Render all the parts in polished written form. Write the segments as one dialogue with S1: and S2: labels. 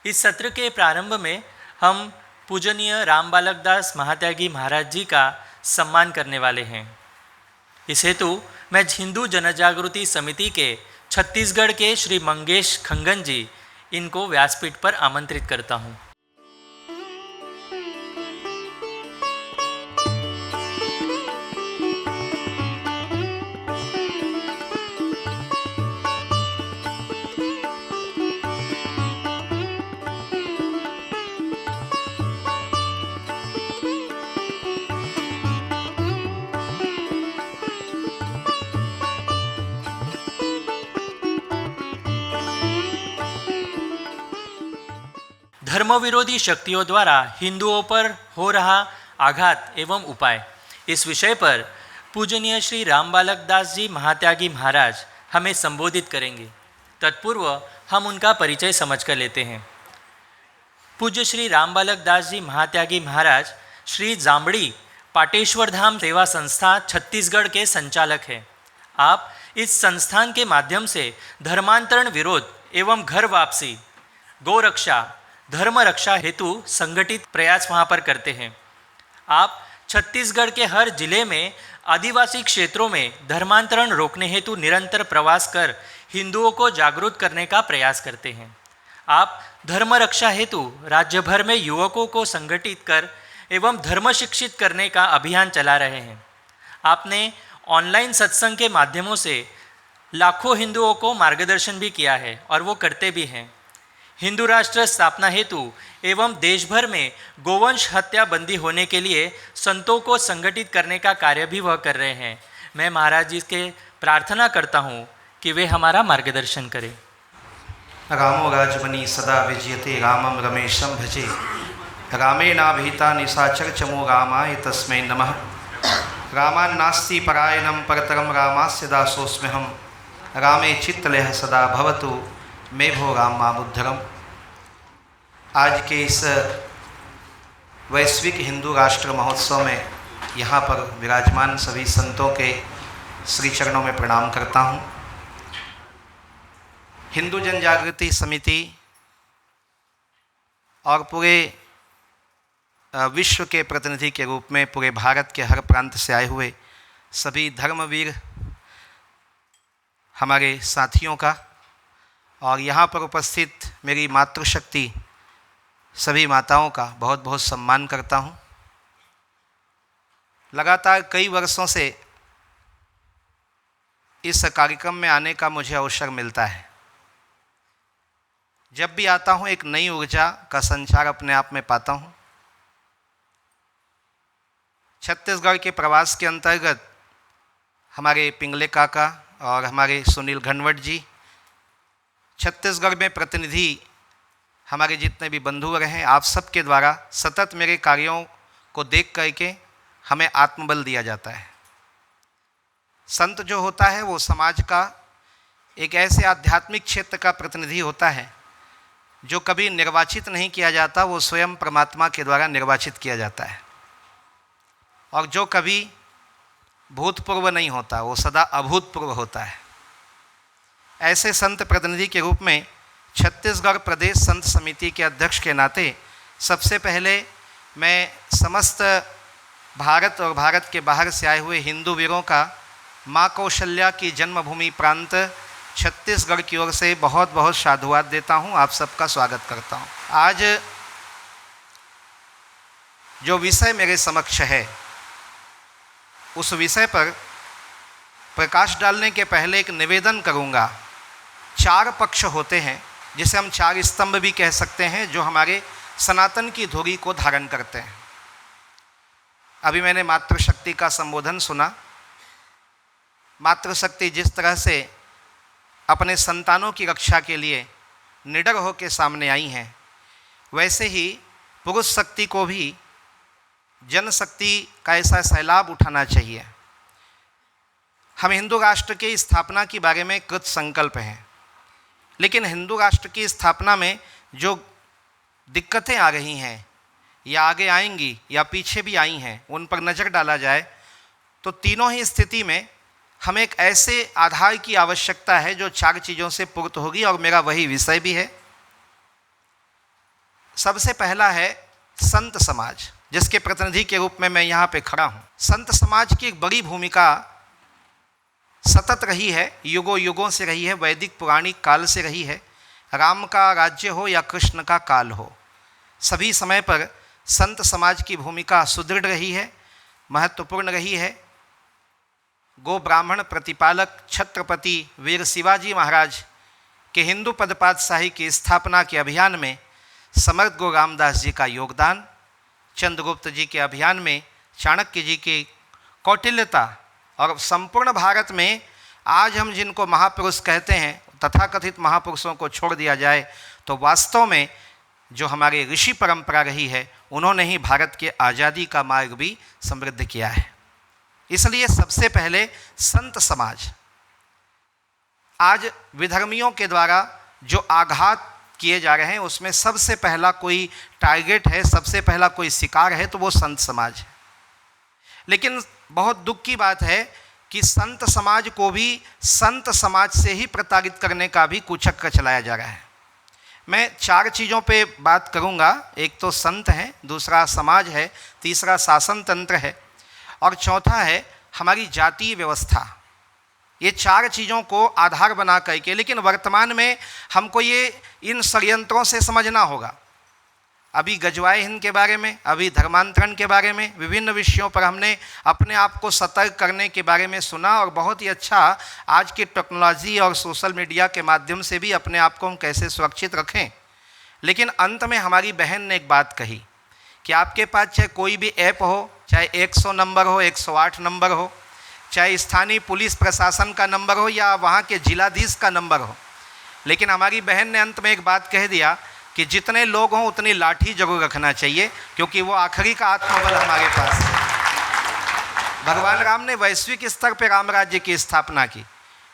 S1: इस सत्र के प्रारंभ में हम पूजनीय राम बालक दास महात्यागी महाराज जी का सम्मान करने वाले हैं। इस हेतु मैं हिंदू जनजागृति समिति के छत्तीसगढ़ के श्री मंगेश खंगन जी इनको व्यासपीठ पर आमंत्रित करता हूँ। धर्म विरोधी शक्तियों द्वारा हिंदुओं पर हो रहा आघात एवं उपाय, इस विषय पर पूजनीय श्री राम बालक दास जी महात्यागी महाराज हमें संबोधित करेंगे। तत्पूर्व हम उनका परिचय समझ कर लेते हैं। पूज्य श्री राम बालक दास जी महात्यागी महाराज श्री जामड़ी पाटेश्वर धाम सेवा संस्था छत्तीसगढ़ के संचालक हैं। आप इस संस्थान के माध्यम से धर्मांतरण विरोध एवं घर वापसी, गौरक्षा, धर्म रक्षा हेतु संगठित प्रयास वहाँ पर करते हैं। आप छत्तीसगढ़ के हर जिले में आदिवासी क्षेत्रों में धर्मांतरण रोकने हेतु निरंतर प्रवास कर हिंदुओं को जागरूक करने का प्रयास करते हैं। आप धर्म रक्षा हेतु राज्य भर में युवकों को संगठित कर एवं धर्म शिक्षित करने का अभियान चला रहे हैं। आपने ऑनलाइन सत्संग के माध्यमों से लाखों हिंदुओं को मार्गदर्शन भी किया है और वो करते भी हैं। हिंदू राष्ट्र स्थापना हेतु एवं देश भर में गोवंश हत्या बंदी होने के लिए संतों को संगठित करने का कार्य भी वह कर रहे हैं। मैं महाराज जी के प्रार्थना करता हूँ कि वे हमारा मार्गदर्शन करें।
S2: रामो राजमणि सदा विजयते रामं रमेशं भजे रामेणाभीता निशाचर चमो रामाय तस्मै नमः। रामान्नास्ति परायणं परतरं रामास्य दासोऽस्म्यहं रामे चित्तलयः सदा भवतु मे भो राम मामुद्धरम। आज के इस वैश्विक हिंदू राष्ट्र महोत्सव में यहाँ पर विराजमान सभी संतों के श्री चरणों में प्रणाम करता हूँ। हिंदू जनजागृति समिति और पूरे विश्व के प्रतिनिधि के रूप में पूरे भारत के हर प्रांत से आए हुए सभी धर्मवीर हमारे साथियों का और यहाँ पर उपस्थित मेरी मातृशक्ति सभी माताओं का बहुत बहुत सम्मान करता हूँ। लगातार कई वर्षों से इस कार्यक्रम में आने का मुझे अवसर मिलता है। जब भी आता हूँ एक नई ऊर्जा का संचार अपने आप में पाता हूँ। छत्तीसगढ़ के प्रवास के अंतर्गत हमारे पिंगले काका और हमारे सुनील घनवट जी, छत्तीसगढ़ में प्रतिनिधि हमारे जितने भी बंधु रहे हैं, आप सबके द्वारा सतत मेरे कार्यों को देख करके हमें आत्मबल दिया जाता है। संत जो होता है वो समाज का एक ऐसे आध्यात्मिक क्षेत्र का प्रतिनिधि होता है जो कभी निर्वाचित नहीं किया जाता, वो स्वयं परमात्मा के द्वारा निर्वाचित किया जाता है। और जो कभी भूतपूर्व नहीं होता, वो सदा अभूतपूर्व होता है। ऐसे संत प्रतिनिधि के रूप में छत्तीसगढ़ प्रदेश संत समिति के अध्यक्ष के नाते सबसे पहले मैं समस्त भारत और भारत के बाहर से आए हुए हिंदू वीरों का माँ कौशल्या की जन्मभूमि प्रांत छत्तीसगढ़ की ओर से बहुत बहुत साधुवाद देता हूँ। आप सबका स्वागत करता हूँ। आज जो विषय मेरे समक्ष है उस विषय पर प्रकाश डालने के पहले एक निवेदन करूँगा। 4 पक्ष होते हैं जिसे हम 4 स्तंभ भी कह सकते हैं, जो हमारे सनातन की धुरी को धारण करते हैं। अभी मैंने मातृशक्ति का संबोधन सुना। मातृशक्ति जिस तरह से अपने संतानों की रक्षा के लिए निडर होकर सामने आई हैं, वैसे ही पुरुष शक्ति को भी जनशक्ति का ऐसा सैलाब उठाना चाहिए। हम हिंदू राष्ट्र की स्थापना के बारे में कृत संकल्प हैं, लेकिन हिंदू राष्ट्र की स्थापना में जो दिक्कतें आ रही हैं या आगे आएंगी या पीछे भी आई हैं, उन पर नज़र डाला जाए तो तीनों ही स्थिति में हमें एक ऐसे आधार की आवश्यकता है जो 4 चीज़ों से पूर्त होगी, और मेरा वही विषय भी है। सबसे पहला है संत समाज, जिसके प्रतिनिधि के रूप में मैं यहाँ पे खड़ा हूँ। संत समाज की एक बड़ी भूमिका सतत रही है, युगों युगों से रही है, वैदिक पुराणिक काल से रही है। राम का राज्य हो या कृष्ण का काल हो, सभी समय पर संत समाज की भूमिका सुदृढ़ रही है, महत्वपूर्ण रही है। गो ब्राह्मण प्रतिपालक छत्रपति वीर शिवाजी महाराज के हिंदू पदपातशाही की स्थापना के अभियान में समर्थ गो रामदास जी का योगदान, चंद्रगुप्त जी के अभियान में चाणक्य जी की कौटिल्यता, और संपूर्ण भारत में आज हम जिनको महापुरुष कहते हैं, तथाकथित महापुरुषों को छोड़ दिया जाए तो वास्तव में जो हमारे ऋषि परंपरा रही है, उन्होंने ही भारत के आज़ादी का मार्ग भी समृद्ध किया है। इसलिए सबसे पहले संत समाज। आज विधर्मियों के द्वारा जो आघात किए जा रहे हैं, उसमें सबसे पहला कोई टारगेट है, सबसे पहला कोई शिकार है, तो वो संत समाज है। लेकिन बहुत दुख की बात है कि संत समाज को भी संत समाज से ही प्रताड़ित करने का भी कुचक्र चलाया जा रहा है। मैं 4 चीज़ों पे बात करूंगा। एक तो संत है, दूसरा समाज है, तीसरा शासन तंत्र है, और चौथा है हमारी जातीय व्यवस्था। ये 4 चीज़ों को आधार बना करके, लेकिन वर्तमान में हमको ये इन षड्यंत्रों से समझना होगा। अभी गजवाए हिंद के बारे में, अभी धर्मांतरण के बारे में, विभिन्न विषयों पर हमने अपने आप को सतर्क करने के बारे में सुना, और बहुत ही अच्छा आज की टेक्नोलॉजी और सोशल मीडिया के माध्यम से भी अपने आप को हम कैसे सुरक्षित रखें। लेकिन अंत में हमारी बहन ने एक बात कही कि आपके पास चाहे कोई भी ऐप हो, चाहे 100 नंबर हो, 108 नंबर हो, चाहे स्थानीय पुलिस प्रशासन का नंबर हो या वहाँ के जिलाधीश का नंबर हो, लेकिन हमारी बहन ने अंत में एक बात कह दिया कि जितने लोग हों उतनी लाठी जरूर रखना चाहिए, क्योंकि वो आखिरी का आत्मबल हमारे पास है। भगवान राम ने वैश्विक स्तर पर राम राज्य की स्थापना की,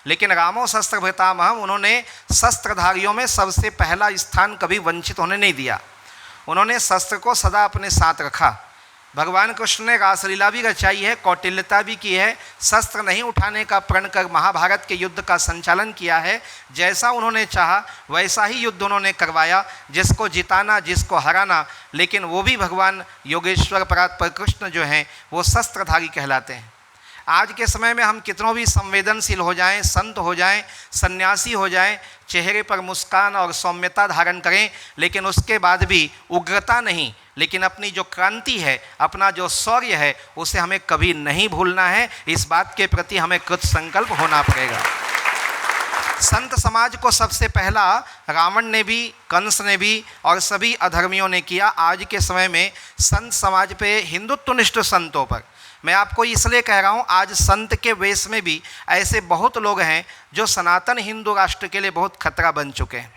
S2: लेकिन रामो शस्त्र भृतामहम्, उन्होंने शस्त्रधारियों में सबसे पहला स्थान कभी वंचित होने नहीं दिया। उन्होंने शस्त्र को सदा अपने साथ रखा। भगवान कृष्ण ने रासलीला भी रचाई है, कौटिल्यता भी की है, शस्त्र नहीं उठाने का प्रण कर महाभारत के युद्ध का संचालन किया है। जैसा उन्होंने चाहा वैसा ही युद्ध उन्होंने करवाया, जिसको जिताना, जिसको हराना। लेकिन वो भी भगवान योगेश्वर परात्पर कृष्ण जो हैं वो शस्त्रधारी कहलाते हैं। आज के समय में हम कितनों भी संवेदनशील हो जाएं, संत हो जाएं, सन्यासी हो जाएं, चेहरे पर मुस्कान और सौम्यता धारण करें, लेकिन उसके बाद भी उग्रता नहीं, लेकिन अपनी जो क्रांति है, अपना जो शौर्य है, उसे हमें कभी नहीं भूलना है। इस बात के प्रति हमें कृत संकल्प होना पड़ेगा। संत समाज को सबसे पहला रावण ने भी, कंस ने भी और सभी अधर्मियों ने किया। आज के समय में संत समाज पे, हिंदुत्वनिष्ठ संतों पर, मैं आपको इसलिए कह रहा हूँ, आज संत के वेश में भी ऐसे बहुत लोग हैं जो सनातन हिंदू राष्ट्र के लिए बहुत खतरा बन चुके हैं।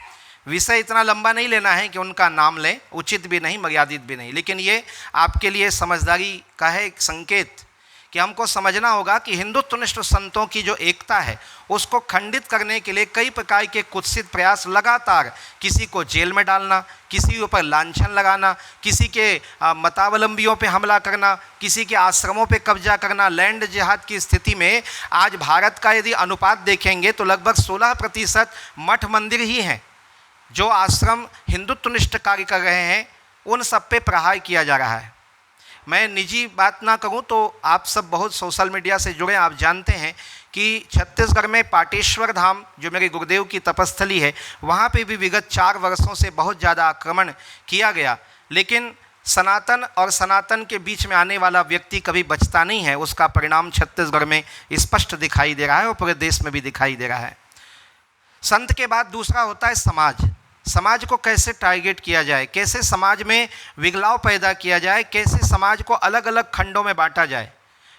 S2: विषय इतना लंबा नहीं लेना है कि उनका नाम लें, उचित भी नहीं, मर्यादित भी नहीं, लेकिन ये आपके लिए समझदारी का है एक संकेत कि हमको समझना होगा कि हिंदुत्वनिष्ठ संतों की जो एकता है उसको खंडित करने के लिए कई प्रकार के कुत्सित प्रयास लगातार, किसी को जेल में डालना, किसी के ऊपर लांछन लगाना, किसी के मतावलंबियों पे हमला करना, किसी के आश्रमों पे कब्जा करना, लैंड जिहाद की स्थिति में आज भारत का यदि अनुपात देखेंगे तो लगभग 16% मठ मंदिर ही हैं। जो आश्रम हिंदुत्वनिष्ठ कार्य कर रहे हैं उन सब पे प्रहार किया जा रहा है। मैं निजी बात ना कहूँ तो आप सब बहुत सोशल मीडिया से जुड़े, आप जानते हैं कि छत्तीसगढ़ में पाटेश्वर धाम जो मेरे गुरुदेव की तपस्थली है, वहाँ पे भी विगत 4 वर्षों से बहुत ज़्यादा आक्रमण किया गया, लेकिन सनातन और सनातन के बीच में आने वाला व्यक्ति कभी बचता नहीं है। उसका परिणाम छत्तीसगढ़ में स्पष्ट दिखाई दे रहा है और पूरे देश में भी दिखाई दे रहा है। संत के बाद दूसरा होता है समाज। समाज को कैसे टारगेट किया जाए, कैसे समाज में विगलाव पैदा किया जाए, कैसे समाज को अलग अलग खंडों में बांटा जाए,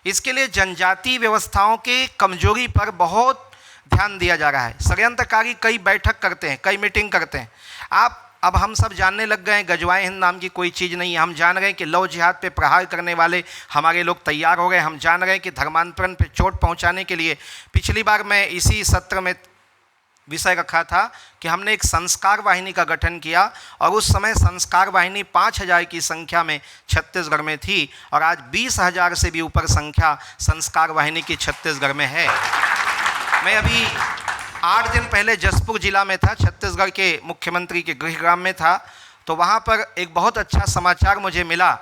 S2: इसके लिए जनजातीय व्यवस्थाओं की कमजोरी पर बहुत ध्यान दिया जा रहा है। षड्यंत्रकारी कई बैठक करते हैं, कई मीटिंग करते हैं। अब हम सब जानने लग गए हैं गजवाए हिंद नाम की कोई चीज़ नहीं है। हम जान रहे हैं कि लव जिहाद पे प्रहार करने वाले हमारे लोग तैयार हो गए। हम जान रहे हैं कि धर्मांतरण पे चोट पहुंचाने के लिए, पिछली बार मैं इसी सत्र में विषय रखा था कि हमने एक संस्कार वाहिनी का गठन किया और उस समय संस्कार वाहिनी 5000 की संख्या में छत्तीसगढ़ में थी और आज 20,000 से भी ऊपर संख्या संस्कार वाहिनी की छत्तीसगढ़ में है। मैं अभी 8 दिन पहले जसपुर जिला में था, छत्तीसगढ़ के मुख्यमंत्री के गृहग्राम में था, तो वहाँ पर एक बहुत अच्छा समाचार मुझे मिला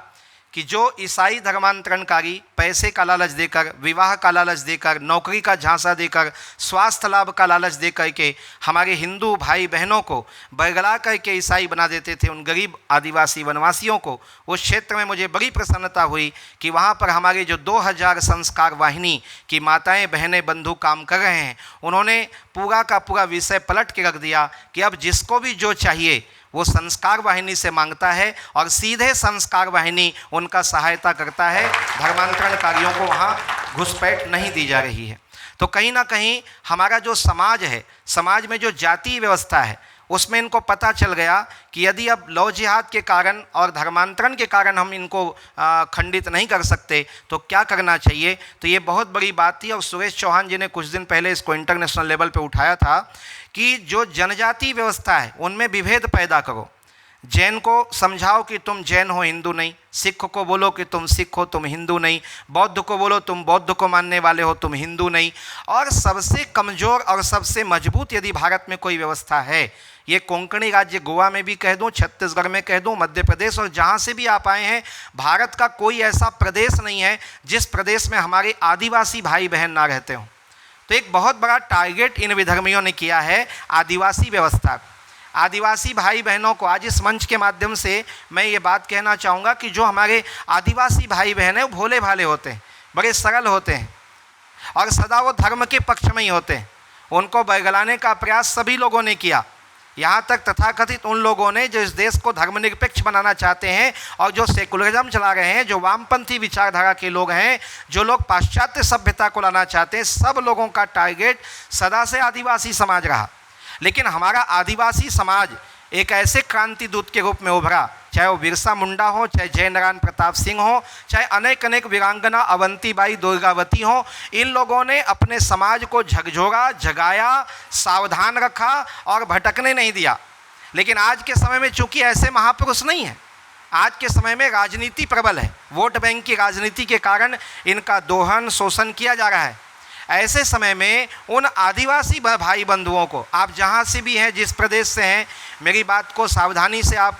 S2: कि जो ईसाई धर्मांतरणकारी पैसे का लालच देकर, विवाह का लालच देकर, नौकरी का झांसा देकर, स्वास्थ्य लाभ का लालच देकर के हमारे हिंदू भाई बहनों को बरगला करके ईसाई बना देते थे, उन गरीब आदिवासी वनवासियों को, उस क्षेत्र में मुझे बड़ी प्रसन्नता हुई कि वहाँ पर हमारे जो 2000 संस्कार वाहिनी की माताएं बहनें बंधु काम कर रहे हैं, उन्होंने पूरा का पूरा विषय पलट के रख दिया कि अब जिसको भी जो चाहिए वो संस्कार वाहिनी से मांगता है और सीधे संस्कार वाहिनी उनका सहायता करता है। धर्मांतरणकारियों को वहाँ घुसपैठ नहीं दी जा रही है। तो कहीं ना कहीं हमारा जो समाज है, समाज में जो जातीय व्यवस्था है, उसमें इनको पता चल गया कि यदि अब लव जिहाद के कारण और धर्मांतरण के कारण हम इनको खंडित नहीं कर सकते तो क्या करना चाहिए। तो ये बहुत बड़ी बात थी और सुरेश चौहान जी ने कुछ दिन पहले इसको इंटरनेशनल लेवल पे उठाया था कि जो जनजातीय व्यवस्था है उनमें विभेद पैदा करो। जैन को समझाओ कि तुम जैन हो, हिंदू नहीं। सिख को बोलो कि तुम सिख हो, तुम हिंदू नहीं। बौद्ध को बोलो तुम बौद्ध को मानने वाले हो, तुम हिंदू नहीं। और सबसे कमज़ोर और सबसे मजबूत यदि भारत में कोई व्यवस्था है, ये कोंकणी राज्य गोवा में भी कह दूं, छत्तीसगढ़ में कह दूं, मध्य प्रदेश और जहाँ से भी आप आए हैं, भारत का कोई ऐसा प्रदेश नहीं है जिस प्रदेश में हमारे आदिवासी भाई बहन ना रहते हों। तो एक बहुत बड़ा टारगेट इन विधर्मियों ने किया है आदिवासी व्यवस्था। आदिवासी भाई बहनों को आज इस मंच के माध्यम से मैं ये बात कहना चाहूँगा कि जो हमारे आदिवासी भाई बहन हैं वो भोले भाले होते हैं, बड़े सरल होते हैं और सदा वो धर्म के पक्ष में ही होते हैं। उनको बरगलाने का प्रयास सभी लोगों ने किया, यहाँ तक तथाकथित उन लोगों ने जो इस देश को धर्मनिरपेक्ष बनाना चाहते हैं और जो सेकुलरिज्म चला रहे हैं, जो वामपंथी विचारधारा के लोग हैं, जो लोग पाश्चात्य सभ्यता को लाना चाहते हैं, सब लोगों का टारगेट सदा से आदिवासी समाज रहा। लेकिन हमारा आदिवासी समाज एक ऐसे क्रांति दूत के रूप में उभरा, चाहे वो बिरसा मुंडा हो, चाहे जयनारायण प्रताप सिंह हो, चाहे अनेक अनेक वीरांगना अवंतीबाई दुर्गावती हो। इन लोगों ने अपने समाज को झकझोरा, जगाया, सावधान रखा और भटकने नहीं दिया। लेकिन आज के समय में चूंकि ऐसे महापुरुष नहीं हैं, आज के समय में राजनीति प्रबल है, वोट बैंक की राजनीति के कारण इनका दोहन शोषण किया जा रहा है। ऐसे समय में उन आदिवासी भाई बंधुओं को, आप जहाँ से भी हैं, जिस प्रदेश से हैं, मेरी बात को सावधानी से आप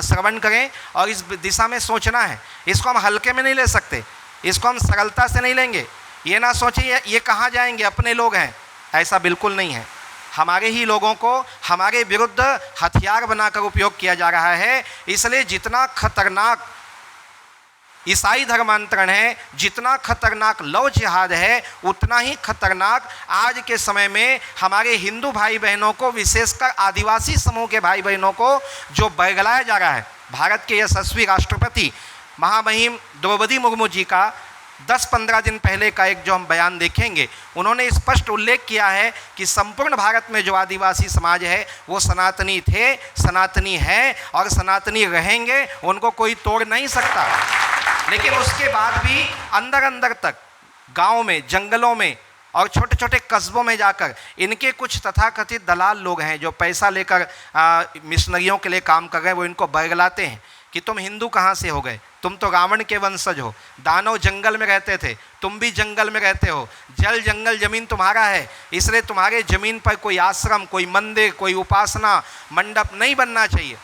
S2: श्रवण करें और इस दिशा में सोचना है। इसको हम हल्के में नहीं ले सकते, इसको हम सरलता से नहीं लेंगे। ये ना सोचिए ये कहाँ जाएंगे, अपने लोग हैं, ऐसा बिल्कुल नहीं है। हमारे ही लोगों को हमारे विरुद्ध हथियार बनाकर उपयोग किया जा रहा है। इसलिए जितना खतरनाक ईसाई धर्मांतरण है, जितना खतरनाक लव जिहाद है, उतना ही खतरनाक आज के समय में हमारे हिंदू भाई बहनों को, विशेषकर आदिवासी समूह के भाई बहनों को जो बरगलाया जा रहा है। भारत के यशस्वी राष्ट्रपति महामहिम द्रौपदी मुर्मू जी का 10-15 दिन पहले का एक जो हम बयान देखेंगे, उन्होंने स्पष्ट उल्लेख किया है कि संपूर्ण भारत में जो आदिवासी समाज है वो सनातनी थे, सनातनी है और सनातनी रहेंगे, उनको कोई तोड़ नहीं सकता। लेकिन उसके बाद भी अंदर अंदर तक गाँव में, जंगलों में और छोटे छोटे कस्बों में जाकर इनके कुछ तथाकथित दलाल लोग हैं जो पैसा लेकर मिशनरियों के लिए काम कर रहे हैं, वो इनको बरगलाते हैं कि तुम हिंदू कहाँ से हो गए, तुम तो रावण के वंशज हो, दानव जंगल में रहते थे, तुम भी जंगल में रहते हो, जल जंगल जमीन तुम्हारा है, इसलिए तुम्हारे जमीन पर कोई आश्रम, कोई मंदिर, कोई उपासना मंडप नहीं बनना चाहिए।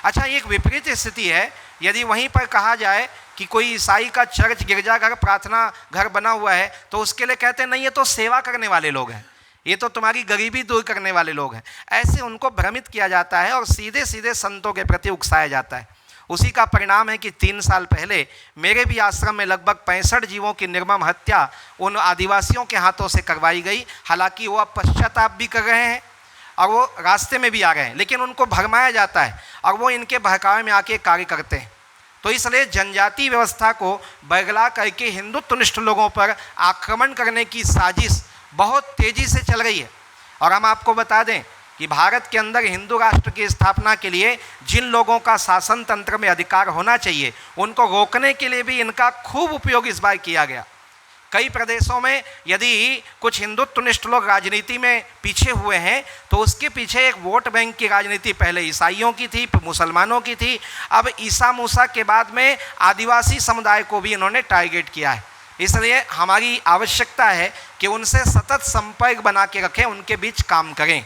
S2: अच्छा, एक विपरीत स्थिति है, यदि वहीं पर कहा जाए कि कोई ईसाई का चर्च, गिरजाघर, प्रार्थना घर बना हुआ है तो उसके लिए कहते हैं नहीं, ये तो सेवा करने वाले लोग हैं, ये तो तुम्हारी गरीबी दूर करने वाले लोग हैं। ऐसे उनको भ्रमित किया जाता है और सीधे सीधे संतों के प्रति उकसाया जाता है। उसी का परिणाम है कि 3 साल पहले मेरे भी आश्रम में लगभग 65 जीवों की निर्मम हत्या उन आदिवासियों के हाथों से करवाई गई। हालांकि वो अब पश्चाताप भी कर रहे हैं और वो रास्ते में भी आ गए हैं, लेकिन उनको भरमाया जाता है और वो इनके बहकावे में आके कार्य करते हैं। तो इसलिए जनजाति व्यवस्था को बरगला करके हिंदुत्वनिष्ठ लोगों पर आक्रमण करने की साजिश बहुत तेज़ी से चल रही है। और हम आपको बता दें कि भारत के अंदर हिंदू राष्ट्र की स्थापना के लिए जिन लोगों का शासन तंत्र में अधिकार होना चाहिए, उनको रोकने के लिए भी इनका खूब उपयोग इस बार किया गया। कई प्रदेशों में यदि कुछ हिंदुत्वनिष्ठ लोग राजनीति में पीछे हुए हैं तो उसके पीछे एक वोट बैंक की राजनीति पहले ईसाइयों की थी, मुसलमानों की थी, अब ईसा मूसा के बाद में आदिवासी समुदाय को भी इन्होंने टारगेट किया है। इसलिए हमारी आवश्यकता है कि उनसे सतत संपर्क बना के रखें, उनके बीच काम करें।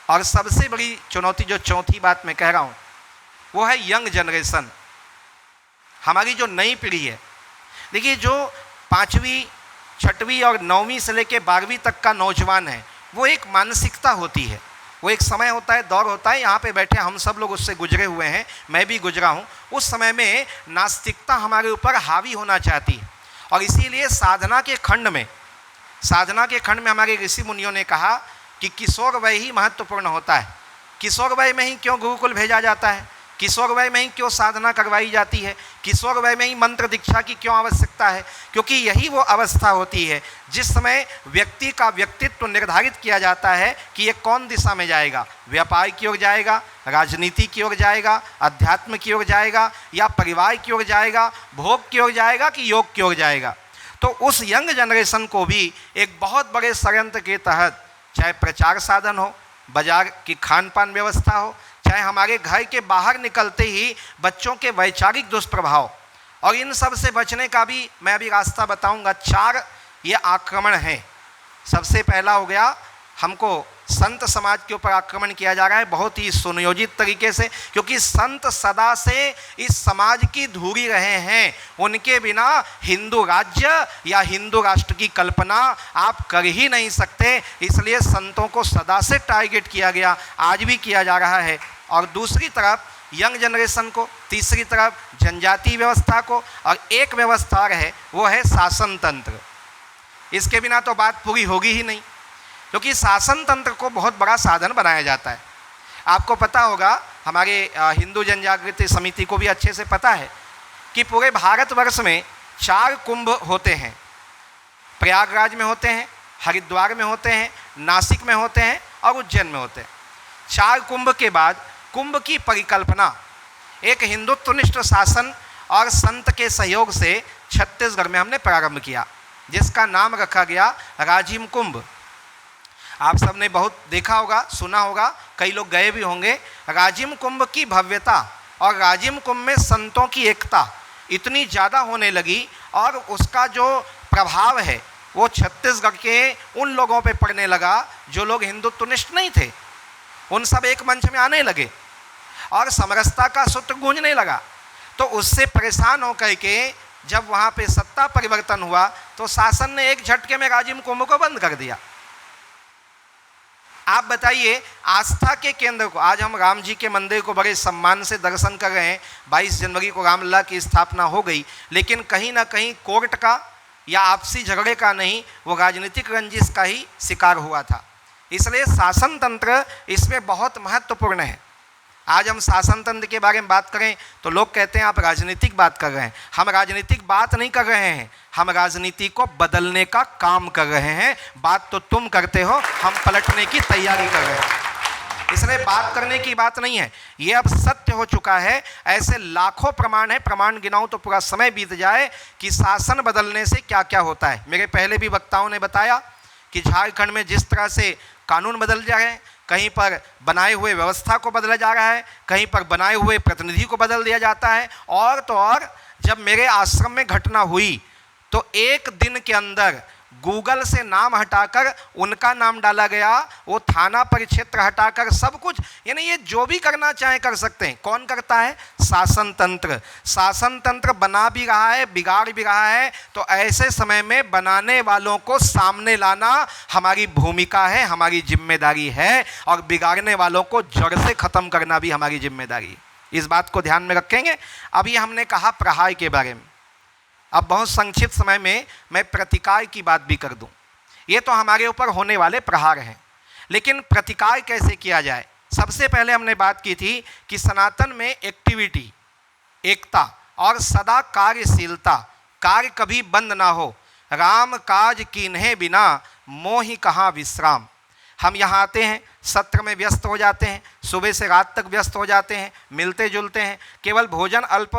S2: और सबसे बड़ी चुनौती जो चौथी बात मैं कह रहा हूँ वो है यंग जनरेशन, हमारी जो नई पीढ़ी है। देखिए, जो 5वीं 6वीं और 9वीं से लेकर 12वीं तक का नौजवान है, वो एक मानसिकता होती है, वो एक समय होता है, दौर होता है। यहाँ पे बैठे हम सब लोग उससे गुजरे हुए हैं, मैं भी गुजरा हूँ। उस समय में नास्तिकता हमारे ऊपर हावी होना चाहती है, और इसीलिए साधना के खंड में हमारे ऋषि मुनियों ने कहा कि किशोर वय ही महत्वपूर्ण होता है। किशोर वय में ही क्यों गुरुकुल भेजा जाता है, किशोर वय में ही क्यों साधना करवाई जाती है, किशोर वय में ही मंत्र दीक्षा की क्यों आवश्यकता है? क्योंकि यही वो अवस्था होती है जिस समय व्यक्ति का व्यक्तित्व निर्धारित किया जाता है कि ये कौन दिशा में जाएगा, व्यापार की ओर जाएगा, राजनीति की ओर जाएगा, अध्यात्म की ओर जाएगा, या परिवार की ओर जाएगा, भोग की ओर जाएगा, कि योग की ओर जाएगा। तो उस यंग जनरेशन को भी एक बहुत बड़े षड्यंत्र के तहत, चाहे प्रचार साधन हो, बाजार की खान पान व्यवस्था हो, चाहे हमारे घर के बाहर निकलते ही बच्चों के वैचारिक दुष्प्रभाव, और इन सब से बचने का भी मैं अभी रास्ता बताऊंगा। 4 ये आक्रमण हैं। सबसे पहला हो गया, हमको संत समाज के ऊपर आक्रमण किया जा रहा है बहुत ही सुनियोजित तरीके से, क्योंकि संत सदा से इस समाज की धूरी रहे हैं। उनके बिना हिंदू राज्य या हिंदू राष्ट्र की कल्पना आप कर ही नहीं सकते, इसलिए संतों को सदा से टारगेट किया गया, आज भी किया जा रहा है। और दूसरी तरफ यंग जनरेशन को, तीसरी तरफ जनजातीय व्यवस्था को, और एक व्यवस्था है वो है शासन तंत्र। इसके बिना तो बात पूरी होगी ही नहीं, क्योंकि शासन तंत्र को बहुत बड़ा साधन बनाया जाता है। आपको पता होगा, हमारे हिंदू जनजागृति समिति को भी अच्छे से पता है कि पूरे भारतवर्ष में 4 कुंभ होते हैं। प्रयागराज में होते हैं, हरिद्वार में होते हैं, नासिक में होते हैं और उज्जैन में होते हैं। 4 कुंभ के बाद कुंभ की परिकल्पना एक हिंदुत्वनिष्ठ शासन और संत के सहयोग से छत्तीसगढ़ में हमने प्रारंभ किया, जिसका नाम रखा गया राजिम कुंभ। आप सबने बहुत देखा होगा, सुना होगा, कई लोग गए भी होंगे। राजिम कुंभ की भव्यता और राजिम कुंभ में संतों की एकता इतनी ज़्यादा होने लगी, और उसका जो प्रभाव है वो छत्तीसगढ़ के उन लोगों पे पड़ने लगा जो लोग हिंदुत्वनिष्ठ नहीं थे। उन सब एक मंच में आने लगे और समरसता का सूत्र गूंजने लगा। तो उससे परेशान होकर के जब वहाँ पे सत्ता परिवर्तन हुआ तो शासन ने एक झटके में राजिम कुंभ को बंद कर दिया। आप बताइए, आस्था के केंद्र को, आज हम राम जी के मंदिर को बड़े सम्मान से दर्शन कर रहे हैं। 22 जनवरी को रामलला की स्थापना हो गई, लेकिन कहीं ना कहीं कोर्ट का या आपसी झगड़े का नहीं, वो राजनीतिक रंजिश का ही शिकार हुआ था। इसलिए शासन तंत्र इसमें बहुत महत्वपूर्ण है। आज हम शासन तंत्र के बारे में बात करें तो लोग कहते हैं आप राजनीतिक बात कर रहे हैं। हम राजनीतिक बात नहीं कर रहे हैं, हम राजनीति को बदलने का काम कर रहे हैं। बात तो तुम करते हो, हम पलटने की तैयारी कर रहे हैं। इसलिए बात करने की बात नहीं है, ये अब सत्य हो चुका है। ऐसे लाखों प्रमाण है, प्रमाण गिनाऊं तो पूरा समय बीत जाए कि शासन बदलने से क्या क्या होता है। मेरे पहले भी वक्ताओं ने बताया कि झारखंड में जिस तरह से कानून बदल जा रहे हैं, कहीं पर बनाए हुए व्यवस्था को बदला जा रहा है, कहीं पर बनाए हुए प्रतिनिधि को बदल दिया जाता है। और तो और, जब मेरे आश्रम में घटना हुई तो एक दिन के अंदर गूगल से नाम हटाकर उनका नाम डाला गया, वो थाना परिक्षेत्र हटाकर सब कुछ, यानी ये जो भी करना चाहे कर सकते हैं। कौन करता है? शासन तंत्र। शासन तंत्र बना भी रहा है, बिगाड़ भी रहा है। तो ऐसे समय में बनाने वालों को सामने लाना हमारी भूमिका है, हमारी जिम्मेदारी है, और बिगाड़ने वालों को जड़ से ख़त्म करना भी हमारी जिम्मेदारी है। इस बात को ध्यान में रखेंगे। अभी हमने कहा प्रहार के बारे में, अब बहुत संक्षिप्त समय में मैं प्रतिकार की बात भी कर दूं। ये तो हमारे ऊपर होने वाले प्रहार हैं, लेकिन प्रतिकार कैसे किया जाए? सबसे पहले हमने बात की थी कि सनातन में एक्टिविटी, एकता और सदा कार्यशीलता, कार्य कभी बंद ना हो। राम काज कीन्हे बिना मोहि कहाँ विश्राम। हम यहाँ आते हैं, सत्र में व्यस्त हो जाते हैं, सुबह से रात तक व्यस्त हो जाते हैं, मिलते जुलते हैं, केवल भोजन अल्प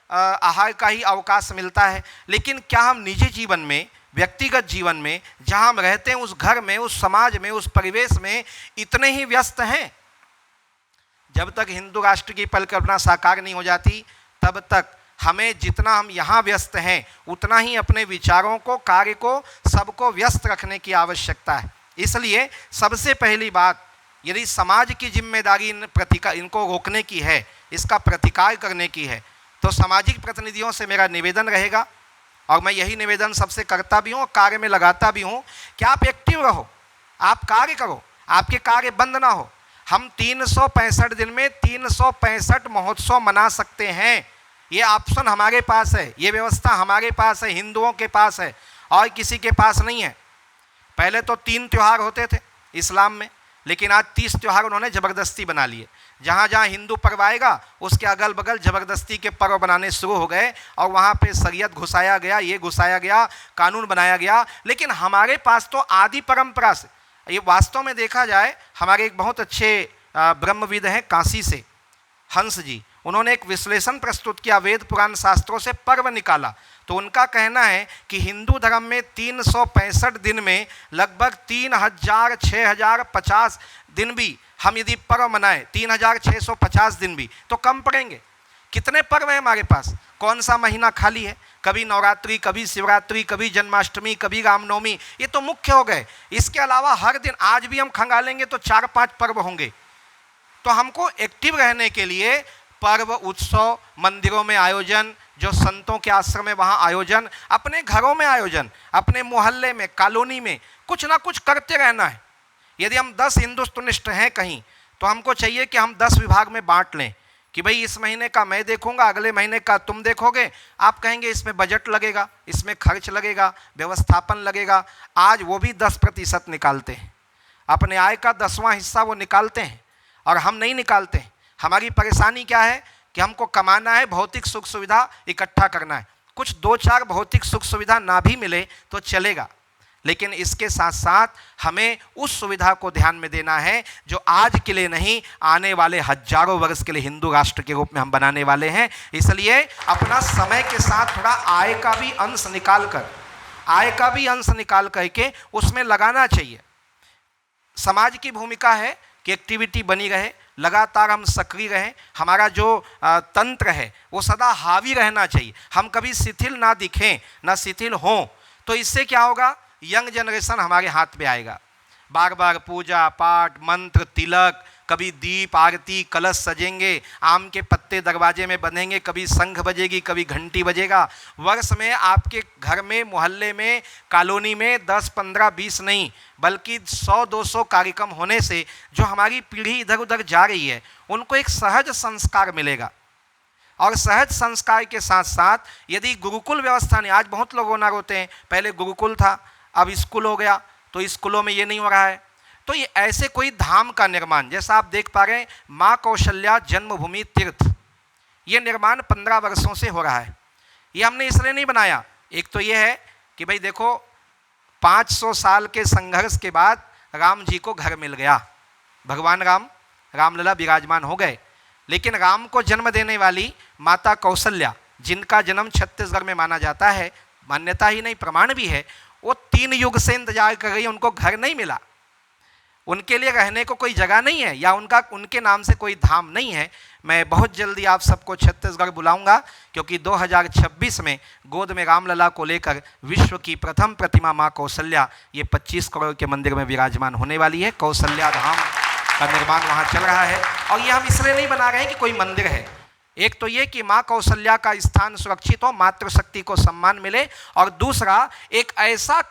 S2: आहार का ही अवकाश मिलता है। लेकिन क्या हम निजी जीवन में, व्यक्तिगत जीवन में, जहाँ हम रहते हैं उस घर में, उस समाज में, उस परिवेश में इतने ही व्यस्त हैं? जब तक हिंदू राष्ट्र की परिकल्पना साकार नहीं हो जाती तब तक हमें, जितना हम यहाँ व्यस्त हैं, उतना ही अपने विचारों को, कार्य को, सबको व्यस्त रखने की आवश्यकता है। इसलिए सबसे पहली बात यदि समाज की जिम्मेदारी इनको रोकने की है, इसका प्रतिकार करने की है, तो सामाजिक प्रतिनिधियों से मेरा निवेदन रहेगा, और मैं यही निवेदन सबसे करता भी हूँ, कार्य में लगाता भी हूँ, कि आप एक्टिव रहो, आप कार्य करो, आपके कार्य बंद ना हो। हम 365 दिन में 365 महोत्सव मना सकते हैं। ये ऑप्शन हमारे पास है, ये व्यवस्था हमारे पास है, हिंदुओं के पास है, और किसी के पास नहीं है। पहले तो 3 त्यौहार होते थे इस्लाम में, लेकिन आज 30 त्यौहार उन्होंने ज़बरदस्ती बना लिए। जहाँ जहाँ हिंदू पर्व आएगा उसके अगल बगल ज़बरदस्ती के पर्व बनाने शुरू हो गए, और वहाँ पे शरीयत घुसाया गया, ये घुसाया गया, कानून बनाया गया। लेकिन हमारे पास तो आदि परंपरा से, ये वास्तव में देखा जाए, हमारे एक बहुत अच्छे ब्रह्मविद हैं काशी से, हंस जी, उन्होंने एक विश्लेषण प्रस्तुत किया, वेद पुराण शास्त्रों से पर्व निकाला। तो उनका कहना है कि हिंदू धर्म में 365 दिन में लगभग 3000, 6000, 50 दिन भी हम यदि पर्व मनाएं, 3650 दिन भी तो कम पड़ेंगे। कितने पर्व हैं हमारे पास, कौन सा महीना खाली है? कभी नवरात्रि, कभी शिवरात्रि, कभी जन्माष्टमी, कभी रामनवमी, ये तो मुख्य हो गए। इसके अलावा हर दिन, आज भी हम खंगालेंगे तो 4-5 पर्व होंगे। तो हमको एक्टिव रहने के लिए पर्व, उत्सव, मंदिरों में आयोजन, जो संतों के आश्रम में वहाँ आयोजन, अपने घरों में आयोजन, अपने मोहल्ले में, कॉलोनी में कुछ ना कुछ करते रहना है। यदि हम 10 हिंदुत्वनिष्ठ हैं कहीं, तो हमको चाहिए कि हम 10 विभाग में बांट लें, कि भाई इस महीने का मैं देखूंगा, अगले महीने का तुम देखोगे। आप कहेंगे इसमें बजट लगेगा, इसमें खर्च लगेगा, व्यवस्थापन लगेगा। आज वो भी 10% निकालते हैं, अपने आय का 10वां हिस्सा वो निकालते हैं, और हम नहीं निकालते हैं। हमारी परेशानी क्या है कि हमको कमाना है, भौतिक सुख सुविधा इकट्ठा करना है। कुछ 2-4 भौतिक सुख सुविधा ना भी मिले तो चलेगा, लेकिन इसके साथ साथ हमें उस सुविधा को ध्यान में देना है जो आज के लिए नहीं, आने वाले हजारों वर्ष के लिए हिंदू राष्ट्र के रूप में हम बनाने वाले हैं। इसलिए अपना समय के साथ थोड़ा आय का भी अंश निकाल करके उसमें लगाना चाहिए। समाज की भूमिका है कि एक्टिविटी बनी रहे, लगातार हम सक्रिय रहें, हमारा जो तंत्र है वो सदा हावी रहना चाहिए, हम कभी शिथिल ना दिखें, ना शिथिल हों। तो इससे क्या होगा, यंग जनरेशन हमारे हाथ में आएगा। बार बार पूजा पाठ, मंत्र, तिलक, कभी दीप आरती, कलश सजेंगे, आम के पत्ते दरवाजे में बंधेंगे, कभी शंख बजेगी, कभी घंटी बजेगा। वर्ष में आपके घर में, मोहल्ले में, कॉलोनी में 10, 15, 20 नहीं बल्कि 100-200 कार्यक्रम होने से जो हमारी पीढ़ी इधर उधर जा रही है उनको एक सहज संस्कार मिलेगा। और सहज संस्कार के साथ साथ यदि गुरुकुल व्यवस्था नहीं, आज बहुत लोग रोना रोते हैं, पहले गुरुकुल था, अब स्कूल हो गया, तो स्कूलों में ये नहीं हो रहा है। तो ये ऐसे कोई धाम का निर्माण, जैसा आप देख पा रहे हैं माँ कौशल्या जन्मभूमि तीर्थ, ये निर्माण 15 वर्षों से हो रहा है। ये हमने इसलिए नहीं बनाया, एक तो ये है कि भाई देखो 500 साल के संघर्ष के बाद राम जी को घर मिल गया, भगवान राम, रामलला विराजमान हो गए। लेकिन राम को जन्म देने वाली माता कौशल्या, जिनका जन्म छत्तीसगढ़ में माना जाता है, मान्यता ही नहीं प्रमाण भी है, वो 3 युग से इंतजार कर रही है, उनको घर नहीं मिला, उनके लिए रहने को कोई जगह नहीं है, या उनके नाम से कोई धाम नहीं है। मैं बहुत जल्दी आप सबको छत्तीसगढ़ बुलाऊंगा, क्योंकि 2026 में गोद में रामलला को लेकर विश्व की प्रथम प्रतिमा माँ कौशल्या, ये 25 करोड़ के मंदिर में विराजमान होने वाली है। कौशल्या धाम का निर्माण वहाँ चल रहा है, और ये हम इसलिए नहीं बना रहे हैं कि कोई मंदिर है। एक तो ये कि माँ कौशल्या का स्थान सुरक्षित हो, मातृशक्ति को सम्मान मिले, और दूसरा एक ऐसा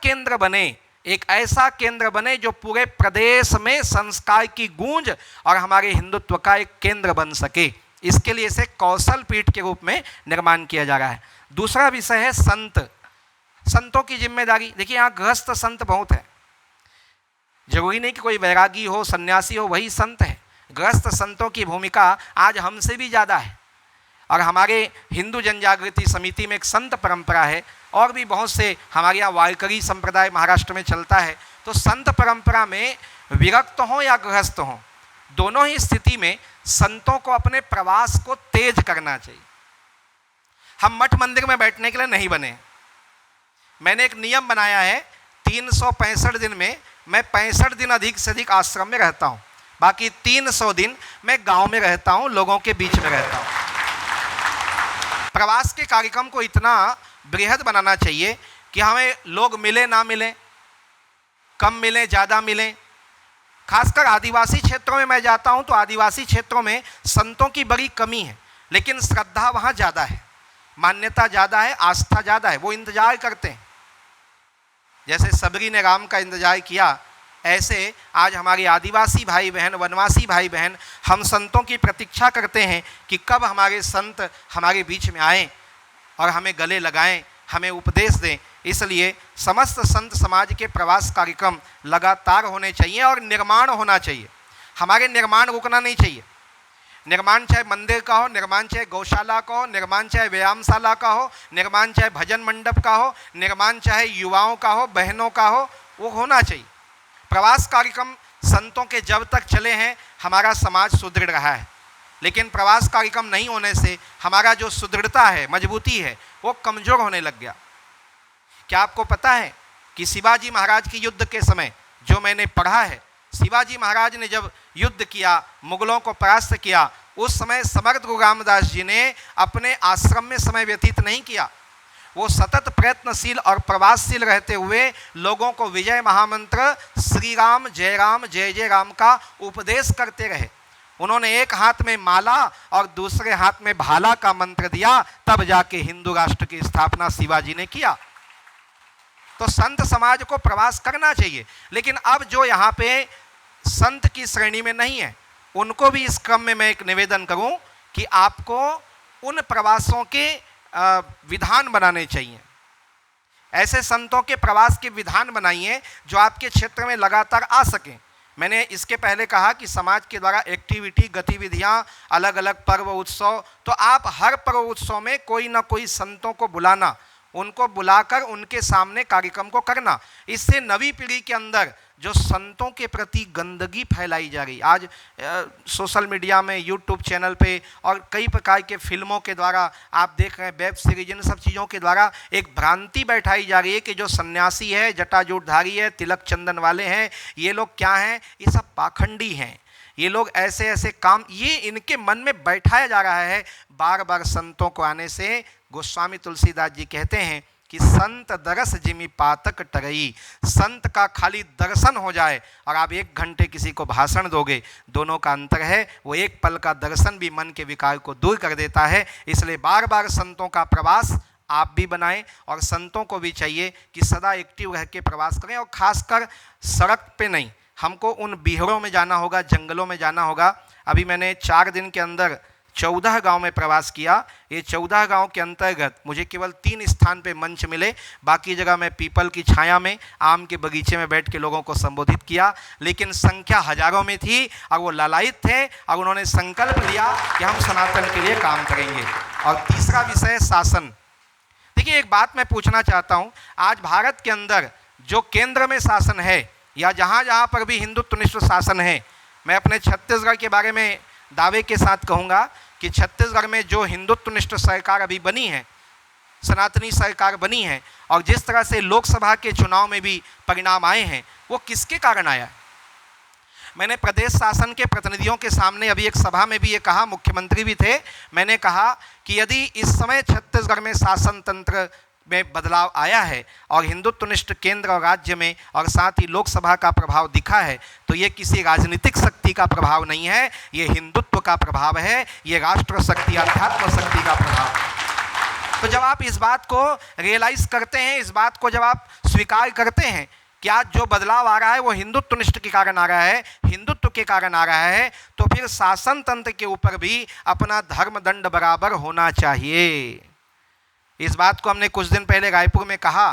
S2: केंद्र बने जो पूरे प्रदेश में संस्कार की गूंज और हमारे हिंदुत्व का एक केंद्र बन सके। इसके लिए इसे कौशल पीठ के रूप में निर्माण किया जा रहा है। दूसरा विषय है संतों की जिम्मेदारी। देखिए यहाँ गृहस्थ संत बहुत है, जरूरी नहीं कि कोई वैरागी हो, सन्यासी हो वही संत है। गृहस्थ संतों की भूमिका आज हमसे भी ज़्यादा है, और हमारे हिंदू जनजागृति समिति में एक संत परंपरा है, और भी बहुत से हमारे यहाँ वारकरी संप्रदाय महाराष्ट्र में चलता है। तो संत परंपरा में विरक्त हों या गृहस्थ हों, दोनों ही स्थिति में संतों को अपने प्रवास को तेज करना चाहिए। हम मठ मंदिर में बैठने के लिए नहीं बने। मैंने एक नियम बनाया है, 365 दिन में मैं 65 दिन अधिक से अधिक आश्रम में रहता हूँ, बाकी 300 दिन मैं गाँव में रहता हूँ, लोगों के बीच में रहता हूँ। प्रवास के कार्यक्रम को इतना बृहद बनाना चाहिए कि हमें लोग मिले ना मिले, कम मिले ज़्यादा मिले, खासकर आदिवासी क्षेत्रों में मैं जाता हूं तो आदिवासी क्षेत्रों में संतों की बड़ी कमी है, लेकिन श्रद्धा वहां ज़्यादा है, मान्यता ज़्यादा है, आस्था ज़्यादा है। वो इंतजार करते हैं, जैसे सबरी ने राम का इंतजार किया, ऐसे आज हमारे आदिवासी भाई बहन, वनवासी भाई बहन, हम संतों की प्रतीक्षा करते हैं कि कब हमारे संत हमारे बीच में आएँ और हमें गले लगाएं, हमें उपदेश दें। इसलिए समस्त संत समाज के प्रवास कार्यक्रम लगातार होने चाहिए और निर्माण होना चाहिए। हमारे निर्माण रुकना नहीं चाहिए। निर्माण चाहे मंदिर का हो, निर्माण चाहे गौशाला का हो, निर्माण चाहे व्यायामशाला का हो, निर्माण चाहे भजन मंडप का हो, निर्माण चाहे युवाओं का हो, बहनों का हो, वो होना चाहिए। प्रवास कार्यक्रम संतों के जब तक चले हैं हमारा समाज सुदृढ़ रहा है, लेकिन प्रवास कार्यक्रम नहीं होने से हमारा जो सुदृढ़ता है, मजबूती है, वो कमज़ोर होने लग गया। क्या आपको पता है कि शिवाजी महाराज की युद्ध के समय जो मैंने पढ़ा है, शिवाजी महाराज ने जब युद्ध किया, मुगलों को परास्त किया, उस समय समर्थ गुरु रामदास जी ने अपने आश्रम में समय व्यतीत नहीं किया। वो सतत प्रयत्नशील और प्रवासशील रहते हुए लोगों को विजय महामंत्र श्री राम जय जय राम का उपदेश करते रहे। उन्होंने एक हाथ में माला और दूसरे हाथ में भाला का मंत्र दिया, तब जाके हिंदू राष्ट्र की स्थापना शिवाजी ने किया। तो संत समाज को प्रवास करना चाहिए, लेकिन अब जो यहाँ पे संत की श्रेणी में नहीं है, उनको भी इस क्रम में मैं एक निवेदन करूं कि आपको उन प्रवासों के विधान बनाने चाहिए। ऐसे संतों के प्रवास के विधान बनाइए जो आपके क्षेत्र में लगातार आ सकें। मैंने इसके पहले कहा कि समाज के द्वारा एक्टिविटी, गतिविधियां, अलग अलग पर्व उत्सव, तो आप हर पर्व उत्सव में कोई ना कोई संतों को बुलाना, उनको बुलाकर उनके सामने कार्यक्रम को करना। इससे नवी पीढ़ी के अंदर जो संतों के प्रति गंदगी फैलाई जा रही, आज सोशल मीडिया में, यूट्यूब चैनल पे और कई प्रकार के फिल्मों के द्वारा आप देख रहे हैं, वेब सीरीज, इन सब चीज़ों के द्वारा एक भ्रांति बैठाई जा रही है कि जो सन्यासी है, जटाजूटधारी है, तिलक चंदन वाले हैं, ये लोग क्या हैं, ये सब पाखंडी हैं, ये लोग ऐसे ऐसे काम, ये इनके मन में बैठाया जा रहा है। बार बार संतों को आने से गोस्वामी तुलसीदास जी कहते हैं कि संत दरस जिमि पातक टरई, संत का खाली दर्शन हो जाए और आप 1 घंटे किसी को भाषण दोगे, दोनों का अंतर है। वो एक पल का दर्शन भी मन के विकार को दूर कर देता है। इसलिए बार बार संतों का प्रवास आप भी बनाएं और संतों को भी चाहिए कि सदा एक्टिव रह के प्रवास करें, और ख़ासकर सड़क पे नहीं, हमको उन बिहड़ों में जाना होगा, जंगलों में जाना होगा। अभी मैंने 4 दिन के अंदर 14 गांव में प्रवास किया। ये 14 गांव के अंतर्गत मुझे केवल 3 स्थान पे मंच मिले, बाकी जगह मैं पीपल की छाया में, आम के बगीचे में बैठ के लोगों को संबोधित किया, लेकिन संख्या हजारों में थी और वो लालायित थे और उन्होंने संकल्प लिया कि हम सनातन के लिए काम करेंगे। और तीसरा विषय शासन। देखिए, एक बात मैं पूछना चाहता हूँ, आज भारत के अंदर जो केंद्र में शासन है या जहाँ जहाँ पर भी हिंदुत्वनिष्ठ शासन है, मैं अपने छत्तीसगढ़ के बारे में दावे के साथ कहूँगा कि छत्तीसगढ़ में जो हिंदुत्वनिष्ठ सरकार अभी बनी है, सनातनी सरकार बनी है, और जिस तरह से लोकसभा के चुनाव में भी परिणाम आए हैं, वो किसके कारण आया है? मैंने प्रदेश शासन के प्रतिनिधियों के सामने अभी एक सभा में भी ये कहा, मुख्यमंत्री भी थे, मैंने कहा कि यदि इस समय छत्तीसगढ़ में शासन तंत्र में बदलाव आया है और हिंदुत्वनिष्ठ केंद्र और राज्य में और साथ ही लोकसभा का प्रभाव दिखा है, तो ये किसी राजनीतिक शक्ति का प्रभाव नहीं है, ये हिंदुत्व का प्रभाव है, ये राष्ट्र शक्ति, अध्यात्म शक्ति का प्रभाव है। तो जब आप इस बात को रियलाइज करते हैं, इस बात को जब आप स्वीकार करते हैं कि आज जो बदलाव आ रहा है वो हिंदुत्वनिष्ठ के कारण आ रहा है, हिंदुत्व के कारण आ रहा है, तो फिर शासन तंत्र के ऊपर भी अपना धर्मदंड बराबर होना चाहिए। इस बात को हमने कुछ दिन पहले रायपुर में कहा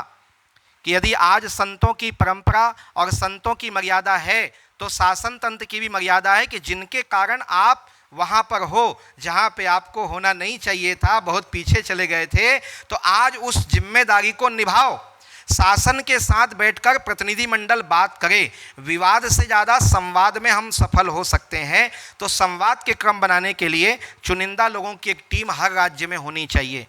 S2: कि यदि आज संतों की परंपरा और संतों की मर्यादा है, तो शासन तंत्र की भी मर्यादा है कि जिनके कारण आप वहाँ पर हो जहाँ पे आपको होना नहीं चाहिए था, बहुत पीछे चले गए थे, तो आज उस जिम्मेदारी को निभाओ। शासन के साथ बैठकर प्रतिनिधिमंडल बात करे, विवाद से ज़्यादा संवाद में हम सफल हो सकते हैं। तो संवाद के क्रम बनाने के लिए चुनिंदा लोगों की एक टीम हर राज्य में होनी चाहिए।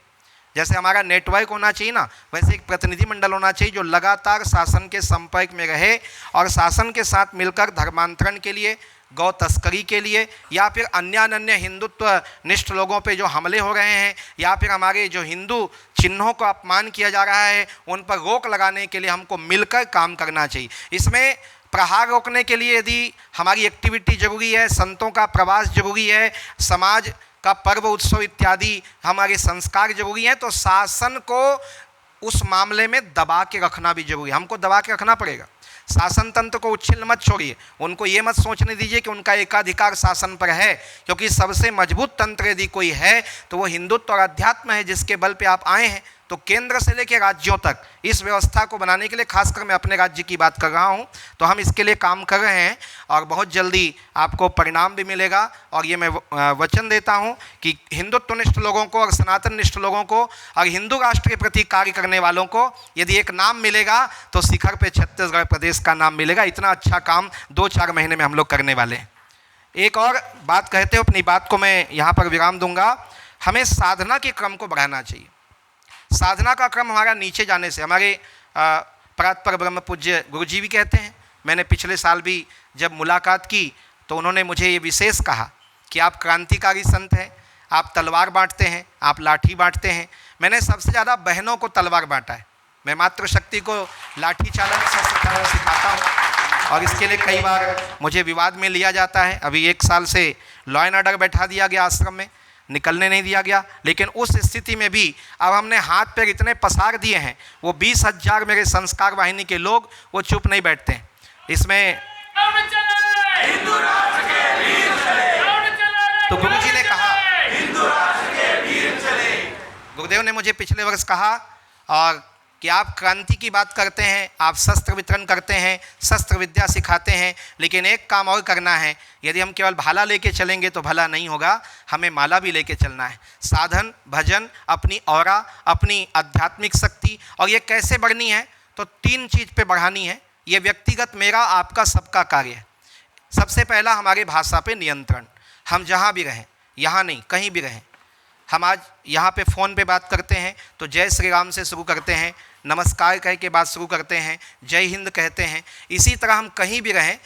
S2: जैसे हमारा नेटवर्क होना चाहिए ना, वैसे एक प्रतिनिधिमंडल होना चाहिए जो लगातार शासन के संपर्क में रहे और शासन के साथ मिलकर धर्मांतरण के लिए, गौ तस्करी के लिए, या फिर अन्य हिंदुत्व निष्ठ लोगों पे जो हमले हो रहे हैं, या फिर हमारे जो हिंदू चिन्हों को अपमान किया जा रहा है, उन पर रोक लगाने के लिए हमको मिलकर काम करना चाहिए। इसमें प्रहार रोकने के लिए यदि हमारी एक्टिविटी जरूरी है, संतों का प्रवास जरूरी है, समाज का पर्व उत्सव इत्यादि हमारे संस्कार जरूरी हैं, तो शासन को उस मामले में दबा के रखना भी जरूरी है। हमको दबा के रखना पड़ेगा। शासन तंत्र को उच्छिन्न मत छोड़िए, उनको ये मत सोचने दीजिए कि उनका एकाधिकार शासन पर है, क्योंकि सबसे मजबूत तंत्र यदि कोई है तो वो हिंदुत्व और अध्यात्म है, जिसके बल पे आप आए हैं। तो केंद्र से लेकर राज्यों तक इस व्यवस्था को बनाने के लिए, खासकर मैं अपने राज्य की बात कर रहा हूं, तो हम इसके लिए काम कर रहे हैं और बहुत जल्दी आपको परिणाम भी मिलेगा। और ये मैं वचन देता हूं कि हिंदुत्वनिष्ठ लोगों को और सनातननिष्ठ लोगों को और हिंदू राष्ट्र के प्रति कार्य करने वालों को यदि एक नाम मिलेगा तो शिखर पे छत्तीसगढ़ प्रदेश का नाम मिलेगा। इतना अच्छा काम 2-4 महीने में हम लोग करने वाले हैं। एक और बात कहते हो, अपनी बात को मैं यहाँ पर विराम दूंगा। हमें साधना के क्रम को बढ़ाना चाहिए। साधना का क्रम हमारा नीचे जाने से, हमारे परात्पर ब्रह्म पूज्य गुरु जी भी कहते हैं, मैंने पिछले साल भी जब मुलाकात की तो उन्होंने मुझे ये विशेष कहा कि आप क्रांतिकारी संत हैं, आप तलवार बांटते हैं, आप लाठी बांटते हैं। मैंने सबसे ज़्यादा बहनों को तलवार बांटा है। मैं मातृशक्ति को लाठी चालन शस्त्र सिखाता हूँ और इसके लिए कई बार मुझे विवाद में लिया जाता है। अभी 1 साल से लॉ एंड ऑर्डर बैठा दिया गया आश्रम में, निकलने नहीं दिया गया, लेकिन उस स्थिति में भी अब हमने हाथ पैर इतने पसार दिए हैं, वो 20,000 मेरे संस्कार वाहिनी के लोग वो चुप नहीं बैठते हैं। इसमें तो गुरुजी ने कहा, गुरुदेव ने मुझे पिछले वर्ष कहा और कि आप क्रांति की बात करते हैं, आप शस्त्र वितरण करते हैं, शस्त्र विद्या सिखाते हैं, लेकिन एक काम और करना है। यदि हम केवल भाला लेके चलेंगे तो भला नहीं होगा, हमें माला भी लेके चलना है। साधन, भजन, अपनी औरा, अपनी आध्यात्मिक शक्ति, और ये कैसे बढ़नी है तो 3 चीज़ पे बढ़ानी है। ये व्यक्तिगत, मेरा, आपका, सबका कार्य है। सबसे पहला हमारे भाषा पे नियंत्रण। हम जहाँ भी रहें, यहाँ नहीं कहीं भी रहें, हम आज यहाँ पे फ़ोन पे बात करते हैं तो जय श्री राम से शुरू करते हैं, नमस्कार कह के बात शुरू करते हैं, जय हिंद कहते हैं। इसी तरह हम कहीं भी रहें,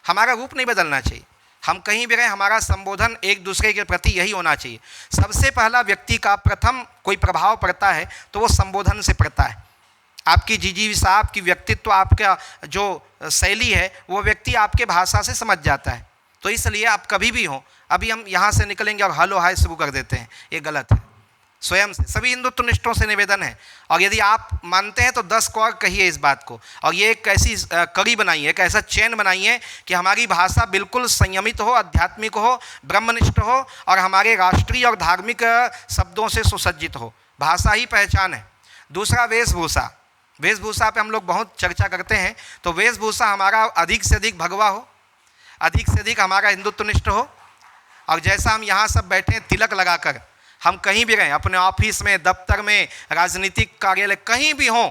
S2: हमारा रूप नहीं बदलना चाहिए। हम कहीं भी रहें, हमारा संबोधन एक दूसरे के प्रति यही होना चाहिए। सबसे पहला व्यक्ति का प्रथम कोई प्रभाव पड़ता है तो वो संबोधन से पड़ता है। आपकी जिजीविषा, आपकी व्यक्तित्व, आपका जो शैली है, वो व्यक्ति आपके भाषा से समझ जाता है। तो इसलिए आप कभी भी हो, अभी हम यहाँ से निकलेंगे और हेलो हाय शुरू कर देते हैं, ये गलत है। स्वयं से, सभी हिंदुत्वनिष्ठों से निवेदन है, और यदि आप मानते हैं तो 10 को और कहिए इस बात को। और ये एक ऐसी कड़ी बनाइए, एक ऐसा चैन बनाइए कि हमारी भाषा बिल्कुल संयमित हो, आध्यात्मिक हो, ब्रह्मनिष्ठ हो और हमारे राष्ट्रीय और धार्मिक शब्दों से सुसज्जित हो। भाषा ही पहचान है। दूसरा, वेशभूषा। वेशभूषा पे हम लोग बहुत चर्चा करते हैं, तो वेशभूषा हमारा अधिक से अधिक भगवा हो, अधिक से अधिक हमारा हिंदुत्वनिष्ठ हो। और जैसा हम यहाँ सब बैठे हैं तिलक लगाकर, हम कहीं भी रहें, अपने ऑफिस में, दफ्तर में, राजनीतिक कार्यालय, कहीं भी हों,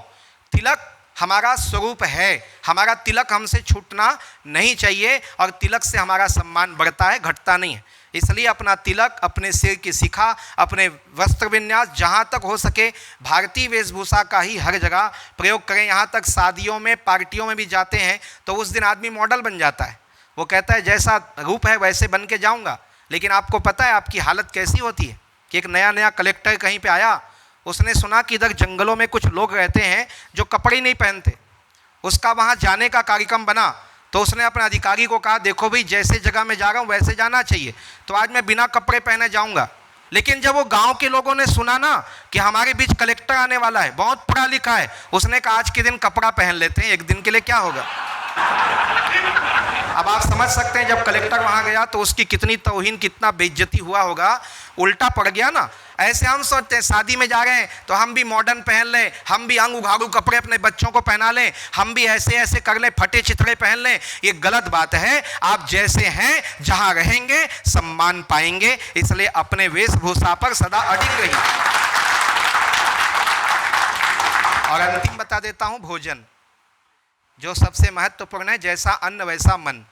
S2: तिलक हमारा स्वरूप है। हमारा तिलक हमसे छूटना नहीं चाहिए और तिलक से हमारा सम्मान बढ़ता है, घटता नहीं है। इसलिए अपना तिलक, अपने सिर की शिखा, अपने वस्त्र विन्यास, जहाँ तक हो सके भारतीय वेशभूषा का ही हर जगह प्रयोग करें। यहाँ तक शादियों में, पार्टियों में भी जाते हैं तो उस दिन आदमी मॉडल बन जाता है। वो कहता है जैसा रूप है वैसे बन के जाऊँगा, लेकिन आपको पता है आपकी हालत कैसी होती है कि एक नया कलेक्टर कहीं पे आया, उसने सुना कि इधर जंगलों में कुछ लोग रहते हैं जो कपड़े नहीं पहनते। उसका वहाँ जाने का कार्यक्रम बना तो उसने अपने अधिकारी को कहा, देखो भाई जैसे जगह में जा रहा हूँ वैसे जाना चाहिए, तो आज मैं बिना कपड़े पहने जाऊँगा। लेकिन जब वो गांव के लोगों ने सुना ना कि हमारे बीच कलेक्टर आने वाला है, बहुत पढ़ा लिखा है, उसने कहा आज के दिन कपड़ा पहन लेते हैं, एक दिन के लिए क्या होगा। अब आप समझ सकते हैं जब कलेक्टर वहां गया तो उसकी कितनी तौहीन, कितना बेइज्जती हुआ होगा, उल्टा पड़ गया ना। ऐसे हम सोचते हैं शादी में जा रहे हैं तो हम भी मॉडर्न पहन लें, हम भी अंग उघाड़ू कपड़े अपने बच्चों को पहना लें, हम भी ऐसे ऐसे कर लें, फटे चिथड़े पहन लें। ये गलत बात है। आप जैसे हैं, जहां रहेंगे सम्मान पाएंगे, इसलिए अपने वेशभूषा पर सदा अडिग रहिए। और अंतिम बता देता हूं, भोजन जो सबसे महत्वपूर्ण है। जैसा अन्न वैसा मन।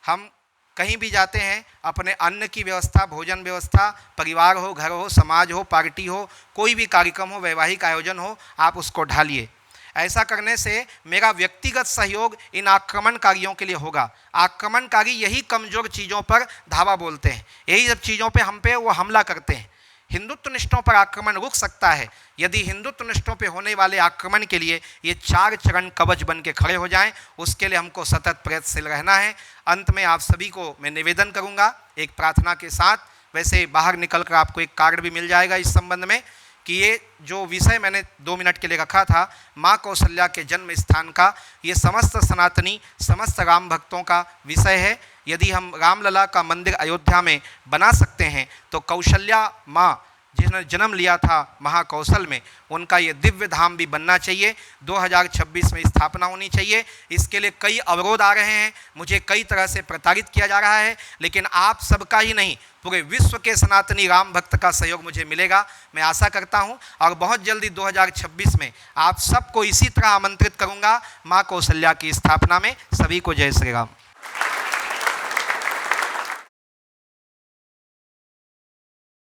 S2: हम कहीं भी जाते हैं, अपने अन्न की व्यवस्था, भोजन व्यवस्था, परिवार हो, घर हो, समाज हो, पार्टी हो, कोई भी कार्यक्रम हो, वैवाहिक आयोजन हो, आप उसको ढालिए। ऐसा करने से मेरा व्यक्तिगत सहयोग इन आक्रमणकारियों के लिए होगा। आक्रमणकारी यही कमज़ोर चीज़ों पर धावा बोलते हैं, यही सब चीज़ों पे हम पे वो हमला करते हैं। हिंदुत्वनिष्ठों पर आक्रमण रुक सकता है यदि हिंदुत्वनिष्ठों पे होने वाले आक्रमण के लिए ये 4 चरण कवच बन के खड़े हो जाएं। उसके लिए हमको सतत प्रयत्नशील रहना है। अंत में आप सभी को मैं निवेदन करूंगा एक प्रार्थना के साथ, वैसे बाहर निकल कर आपको एक कार्ड भी मिल जाएगा इस संबंध में, कि ये जो विषय मैंने 2 मिनट के लिए रखा था माँ कौशल्या के जन्म स्थान का, ये समस्त सनातनी समस्त राम भक्तों का विषय है। यदि हम रामलला का मंदिर अयोध्या में बना सकते हैं तो कौशल्या माँ जिन्होंने जन्म लिया था महाकौशल में, उनका ये दिव्य धाम भी बनना चाहिए। 2026 में स्थापना होनी चाहिए। इसके लिए कई अवरोध आ रहे हैं, मुझे कई तरह से प्रताड़ित किया जा रहा है, लेकिन आप सबका ही नहीं पूरे विश्व के सनातनी राम भक्त का सहयोग मुझे मिलेगा, मैं आशा करता हूं। और बहुत जल्दी 2026 में आप सबको इसी तरह आमंत्रित करूंगा माँ कौशल्या की स्थापना में। सभी को जय श्री राम।